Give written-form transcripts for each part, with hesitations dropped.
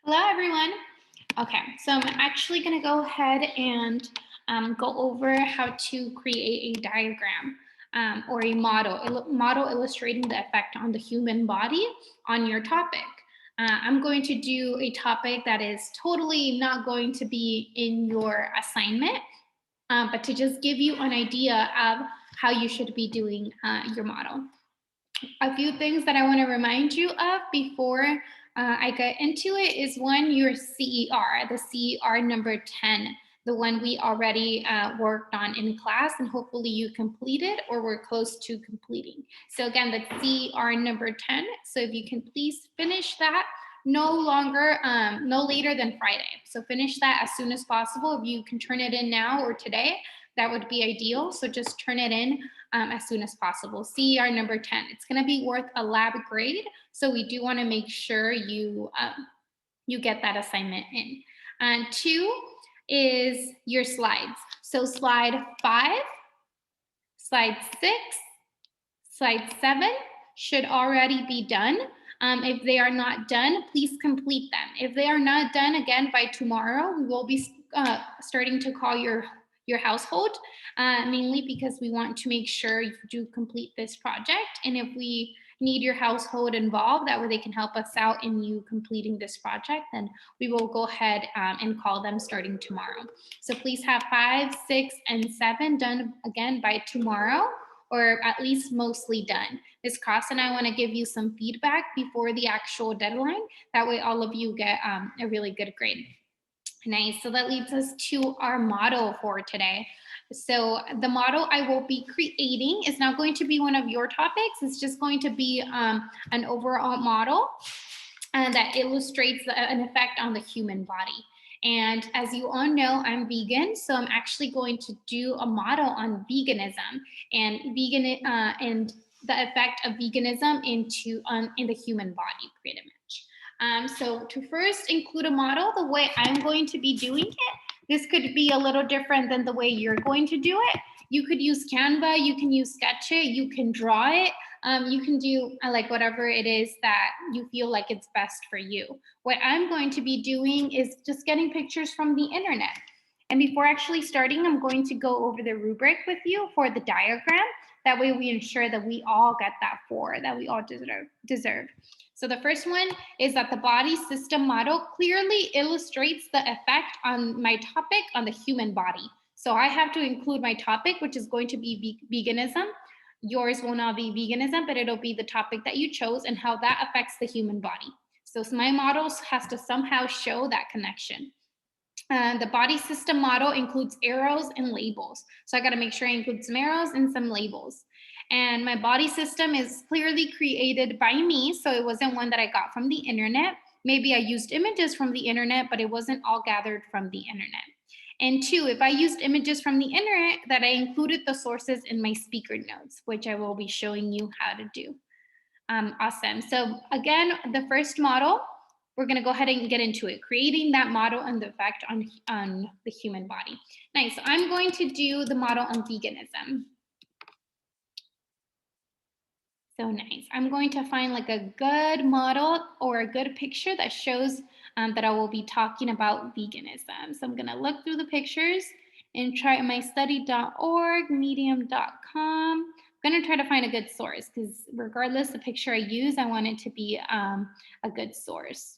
Hello, everyone. Okay, so I'm actually going to go ahead and go over how to create a diagram or a model illustrating the effect on the human body on your topic. I'm going to do a topic that is totally not going to be in your assignment, but to just give you an idea of how you should be doing your model. A few things that I want to remind you of before I get into it is one, your CER, the CER number 10, the one we already worked on in class, and hopefully you completed or were close to completing. So, again, the CER number 10. So, if you can please finish that no later than Friday. So, finish that as soon as possible. If you can turn it in now or today, that would be ideal. So, just turn it in as soon as possible. CER number 10. It's going to be worth a lab grade, so we do want to make sure you get that assignment in. And two is your slides. So slide 5, slide 6, slide 7 should already be done. If they are not done, please complete them. If they are not done, again, by tomorrow, we will be starting to call your household, mainly because we want to make sure you do complete this project. And if we need your household involved, that way they can help us out in you completing this project, then we will go ahead and call them starting tomorrow. So please have 5, 6, and 7 done again by tomorrow, or at least mostly done. Ms. Cross and I want to give you some feedback before the actual deadline. That way all of you get a really good grade. Nice. So that leads us to our model for today. So the model I will be creating is not going to be one of your topics. It's just going to be an overall model that illustrates an effect on the human body. And as you all know, I'm vegan, so I'm actually going to do a model on veganism and the effect of veganism in the human body, pretty much. So to first include a model, the way I'm going to be doing it, this could be a little different than the way you're going to do it. You could use Canva, you can use Sketchit, you can draw it. You can do like whatever it is that you feel like it's best for you. What I'm going to be doing is just getting pictures from the internet. And before actually starting, I'm going to go over the rubric with you for the diagram. That way we ensure that we all get that 4 that we all deserve. So the first one is that the body system model clearly illustrates the effect on my topic on the human body. So I have to include my topic, which is going to be veganism. Yours will not be veganism, but it'll be the topic that you chose and how that affects the human body. So my model has to somehow show that connection. The body system model includes arrows and labels. So I got to make sure I include some arrows and some labels. And my body system is clearly created by me. So it wasn't one that I got from the internet. Maybe I used images from the internet, but it wasn't all gathered from the internet. And two, if I used images from the internet, that I included the sources in my speaker notes, which I will be showing you how to do. Awesome. So again, the first model, we're going to go ahead and get into it, creating that model and the effect on the human body. Nice. So I'm going to do the model on veganism. So nice. I'm going to find like a good model or a good picture that shows that I will be talking about veganism. So I'm going to look through the pictures and try mystudy.org, medium.com. I'm going to try to find a good source because regardless the picture I use, I want it to be a good source.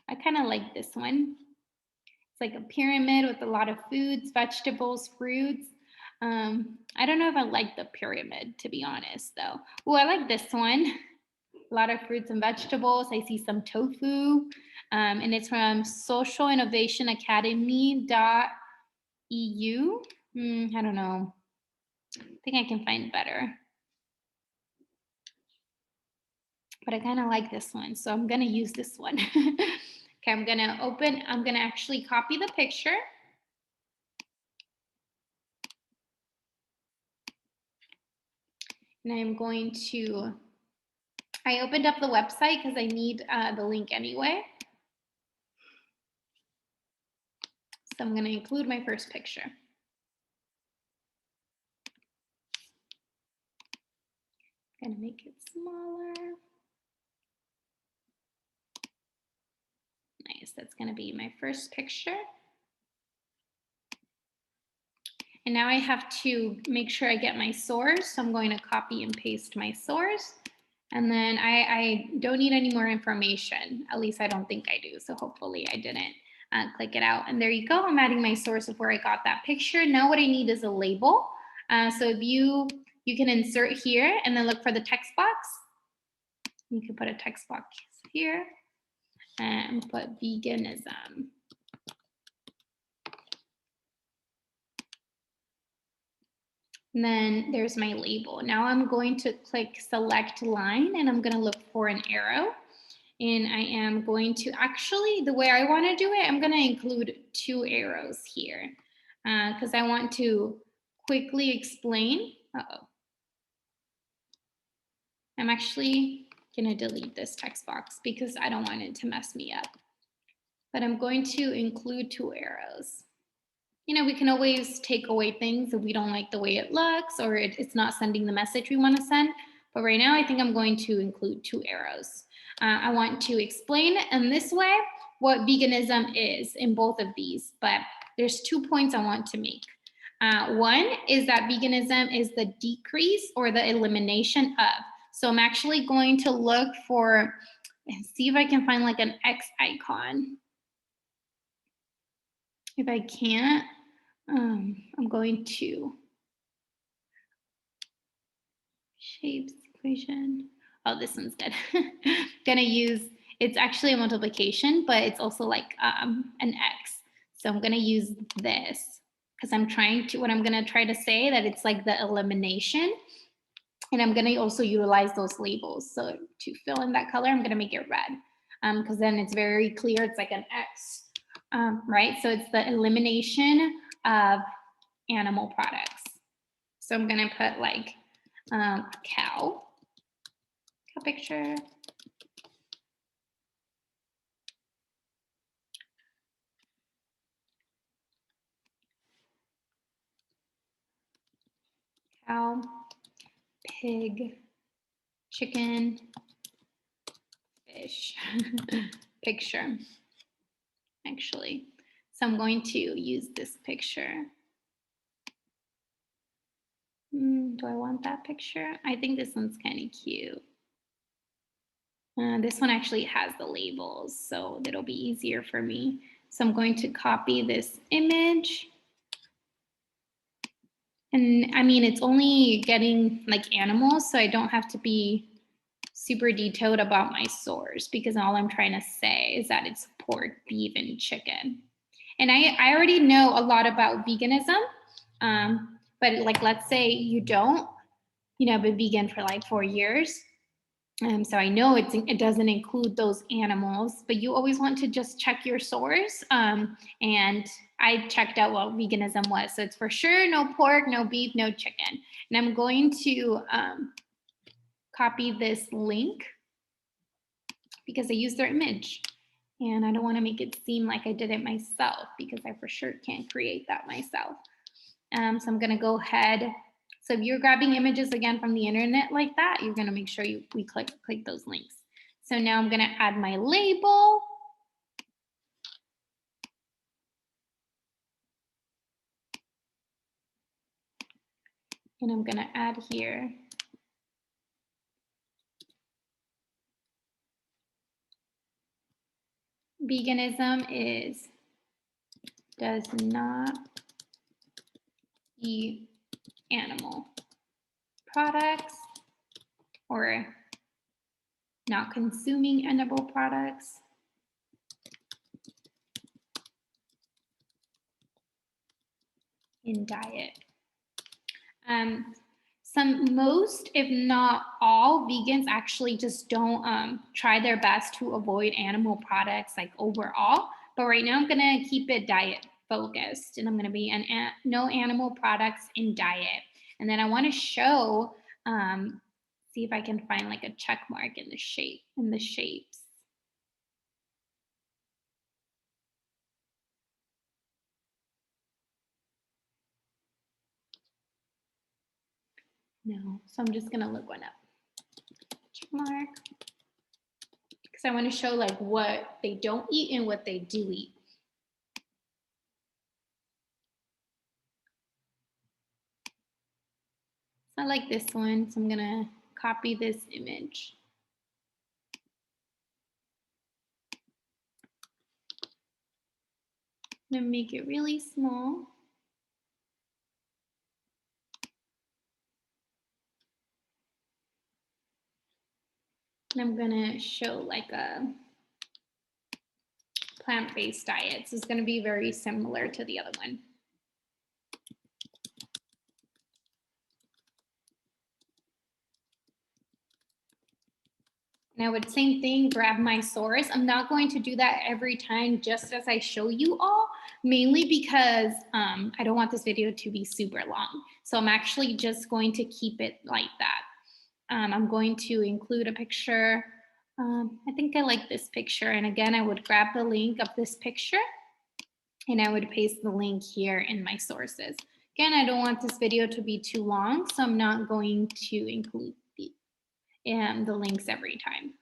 I kind of like this one. It's like a pyramid with a lot of foods, vegetables, fruits. I don't know if I like the pyramid, to be honest, though. Oh, I like this one. A lot of fruits and vegetables. I see some tofu, and it's from Social Innovation Academy.eu. I don't know. I think I can find better. But I kind of like this one, so I'm going to use this one. Okay, I'm going to actually copy the picture. And I'm going to, I opened up the website because I need the link anyway. So I'm going to include my first picture. I'm going to make it smaller. paste. That's going to be my first picture. And now I have to make sure I get my source. So I'm going to copy and paste my source. And then I don't need any more information. At least I don't think I do. So hopefully I didn't click it out. And there you go. I'm adding my source of where I got that picture. Now what I need is a label. So if you can insert here and then look for the text box. You can put a text box here and put veganism. And then there's my label. Now I'm going to click select line and I'm going to look for an arrow. And I am going to actually, the way I want to do it, I'm going to include 2 arrows here because I want to quickly explain. I'm actually going to delete this text box because I don't want it to mess me up. But I'm going to include 2 arrows. You know, we can always take away things if we don't like the way it looks or it's not sending the message we want to send. But right now, I think I'm going to include 2 arrows. I want to explain in this way what veganism is in both of these, but there's 2 points I want to make. One is that veganism is the decrease or the elimination of. So I'm actually going to look for, see if I can find like an X icon. If I can't, I'm going to shapes equation. Oh, this one's good. Gonna use, it's actually a multiplication, but it's also like an X. So I'm gonna use this because I'm trying to, what I'm gonna try to say that it's like the elimination. And I'm gonna also utilize those labels. So to fill in that color, I'm gonna make it red because then it's very clear. It's like an X. Right? So it's the elimination of animal products. So I'm going to put like cow picture. Cow, pig, chicken, fish picture. Actually, so I'm going to use this picture. Do I want that picture? I think this one's kind of cute. This one actually has the labels, so it'll be easier for me. So I'm going to copy this image. And I mean, it's only getting like animals, so I don't have to be super detailed about my source because all I'm trying to say is that it's pork, beef, and chicken. And I already know a lot about veganism, but like let's say you don't, you know, been vegan for like 4 years. So I know it doesn't include those animals, but you always want to just check your source. And I checked out what veganism was. So it's for sure no pork, no beef, no chicken. And I'm going to copy this link because I used their image. And I don't want to make it seem like I did it myself because I for sure can't create that myself. So I'm going to go ahead. So if you're grabbing images again from the internet like that, you're going to make sure we click those links. So now I'm going to add my label. And I'm going to add here. Veganism does not eat animal products or not consuming edible products. In diet. Most, if not all, vegans actually just don't try their best to avoid animal products like overall. But right now I'm gonna keep it diet focused and I'm gonna be no animal products in diet. And then I wanna show, see if I can find like a check mark in the shapes. No, so I'm just gonna look one up. Check mark. I want to show like what they don't eat and what they do eat. So I like this one, so I'm gonna copy this image. I'm gonna make it really small. And I'm gonna show like a plant-based diet. So it's gonna be very similar to the other one. And I would, same thing, grab my source. I'm not going to do that every time just as I show you all, mainly because I don't want this video to be super long. So I'm actually just going to keep it like that. I'm going to include a picture. I think I like this picture. And again, I would grab the link of this picture and I would paste the link here in my sources. Again, I don't want this video to be too long, so I'm not going to include the links every time.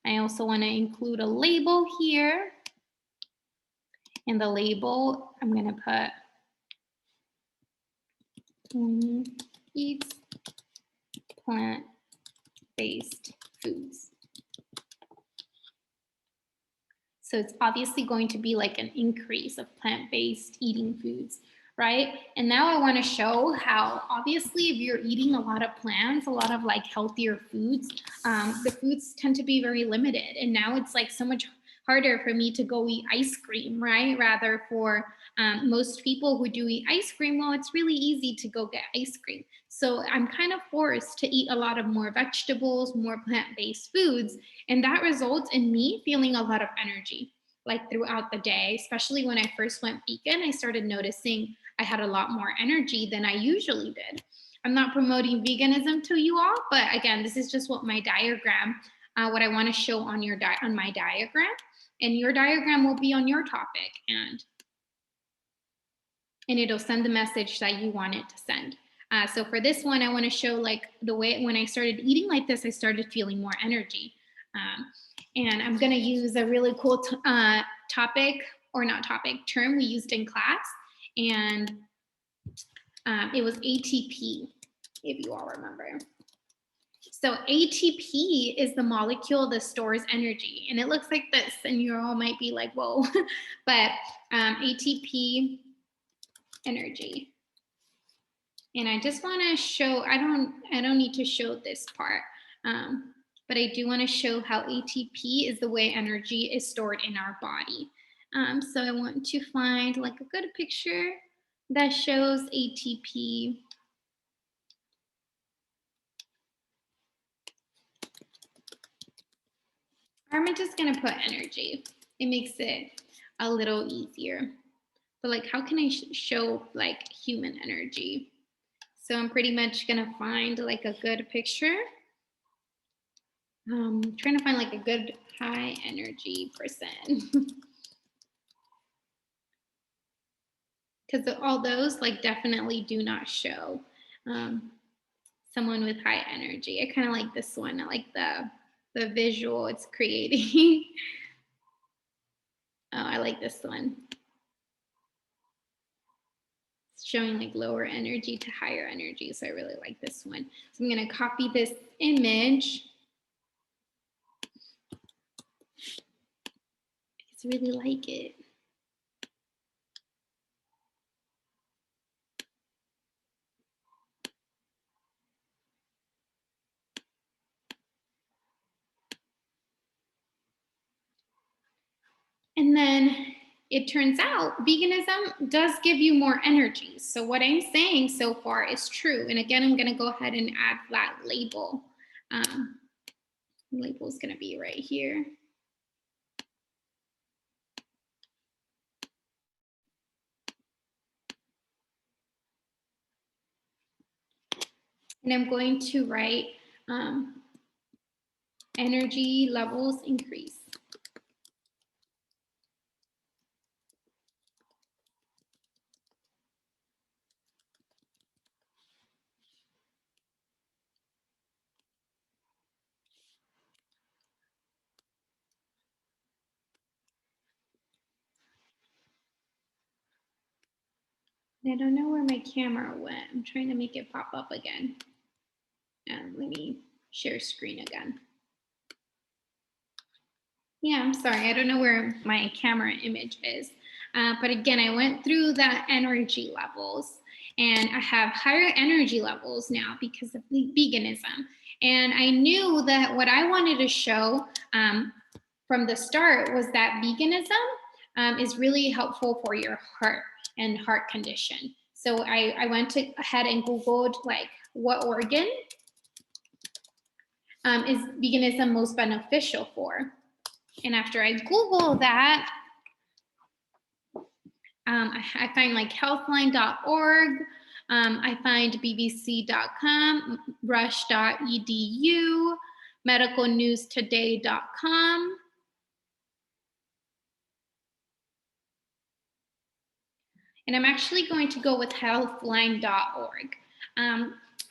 I also want to include a label here. In the label, I'm going to put eats plant-based foods. So it's obviously going to be like an increase of plant-based eating foods, right? And now I want to show how obviously if you're eating a lot of plants, a lot of like healthier foods, the foods tend to be very limited. And now it's like so much harder for me to go eat ice cream, right? Rather for most people who do eat ice cream, well, it's really easy to go get ice cream. So I'm kind of forced to eat a lot of more vegetables, more plant-based foods. And that results in me feeling a lot of energy like throughout the day, especially when I first went vegan. I started noticing I had a lot more energy than I usually did. I'm not promoting veganism to you all, but again, this is just what my diagram, what I want to show on on my diagram, and your diagram will be on your topic, and it'll send the message that you want it to send. So for this one, I want to show like the way when I started eating like this, I started feeling more energy. And I'm going to use a really cool topic, or not topic, term we used in class. And it was ATP, if you all remember. So ATP is the molecule that stores energy. And it looks like this. And you all might be like, whoa. But ATP, energy. And I just want to show, I don't need to show this part. But I do want to show how ATP is the way energy is stored in our body. So I want to find like a good picture that shows ATP. I'm just going to put energy. It makes it a little easier. But like, how can I show like human energy? So I'm pretty much going to find like a good picture. Trying to find like a good high energy person. Because all those like definitely do not show someone with high energy. I kind of like this one. I like the visual it's creating. Oh, I like this one. It's showing like lower energy to higher energy. So I really like this one. So I'm going to copy this image. I just really like it. And then it turns out veganism does give you more energy. So what I'm saying so far is true. And again, I'm going to go ahead and add that label. Label is going to be right here. And I'm going to write energy levels increase. I don't know where my camera went. I'm trying to make it pop up again. And let me share screen again. Yeah, I'm sorry. I don't know where my camera image is. But again, I went through the energy levels and I have higher energy levels now because of veganism. And I knew that what I wanted to show from the start was that veganism is really helpful for your heart and heart condition. So I went ahead and Googled like what organ is veganism most beneficial for. And after I Google that, I find like healthline.org, I find bbc.com, rush.edu, medicalnewstoday.com. And I'm actually going to go with healthline.org.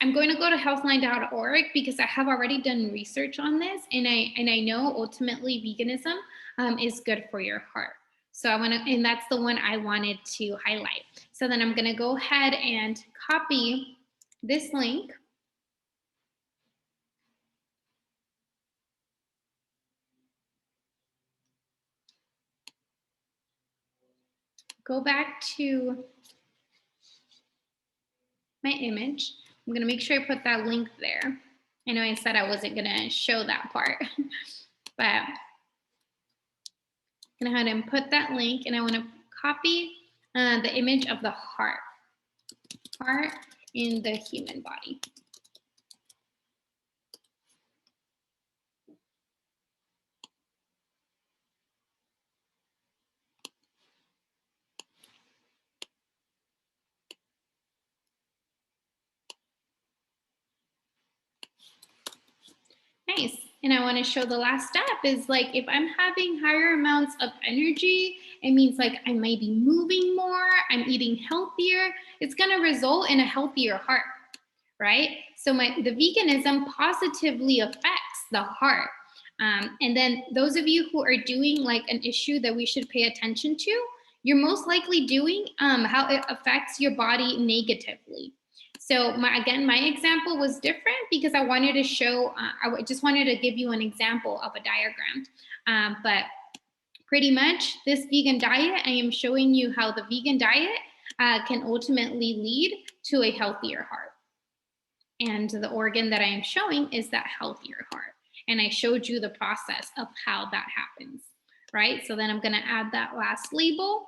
I'm going to go to healthline.org because I have already done research on this, and I know ultimately veganism is good for your heart. So I want to, and that's the one I wanted to highlight. So then I'm going to go ahead and copy this link. Go back to my image. I'm going to make sure I put that link there. I know I said I wasn't going to show that part, but I'm going to go ahead and put that link, and I want to copy the image of the heart in the human body. Nice. And I want to show the last step is like if I'm having higher amounts of energy, it means like I might be moving more, I'm eating healthier. It's going to result in a healthier heart, right? So the veganism positively affects the heart. And then those of you who are doing like an issue that we should pay attention to, you're most likely doing how it affects your body negatively. So my example was different because I wanted to show, I just wanted to give you an example of a diagram. But pretty much this vegan diet, I am showing you how the vegan diet can ultimately lead to a healthier heart. And the organ that I am showing is that healthier heart. And I showed you the process of how that happens, right? So then I'm gonna add that last label.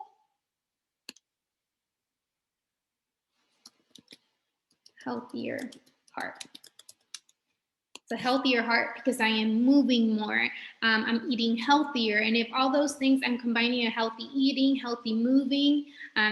Healthier heart. It's a healthier heart because I am moving more, I'm eating healthier. And if all those things, I'm combining a healthy eating, healthy moving,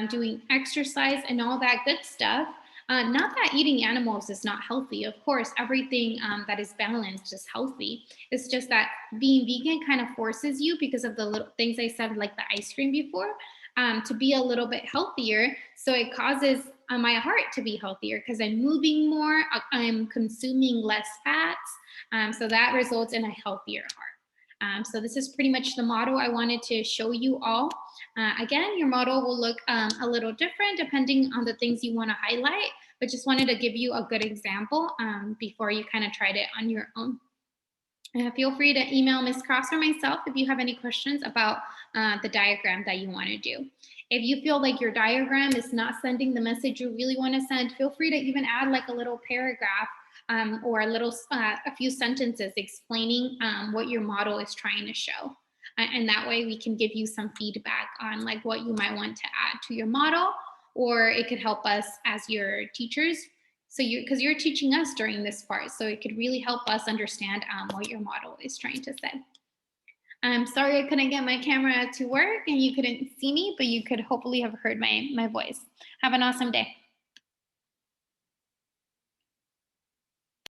doing exercise and all that good stuff. Not that eating animals is not healthy. Of course, everything that is balanced is healthy. It's just that being vegan kind of forces you, because of the little things I said, like the ice cream before, to be a little bit healthier. So it causes my heart to be healthier because I'm moving more, I'm consuming less fats. So that results in a healthier heart. So this is pretty much the model I wanted to show you all. Again, your model will look a little different depending on the things you want to highlight, but just wanted to give you a good example before you kind of tried it on your own. Feel free to email Ms. Cross or myself if you have any questions about the diagram that you want to do. If you feel like your diagram is not sending the message you really want to send, feel free to even add like a little paragraph or a few sentences explaining what your model is trying to show. And that way we can give you some feedback on like what you might want to add to your model, or it could help us as your teachers. So because you're teaching us during this part, so it could really help us understand what your model is trying to say. I'm sorry I couldn't get my camera to work and you couldn't see me, but you could hopefully have heard my voice. Have an awesome day.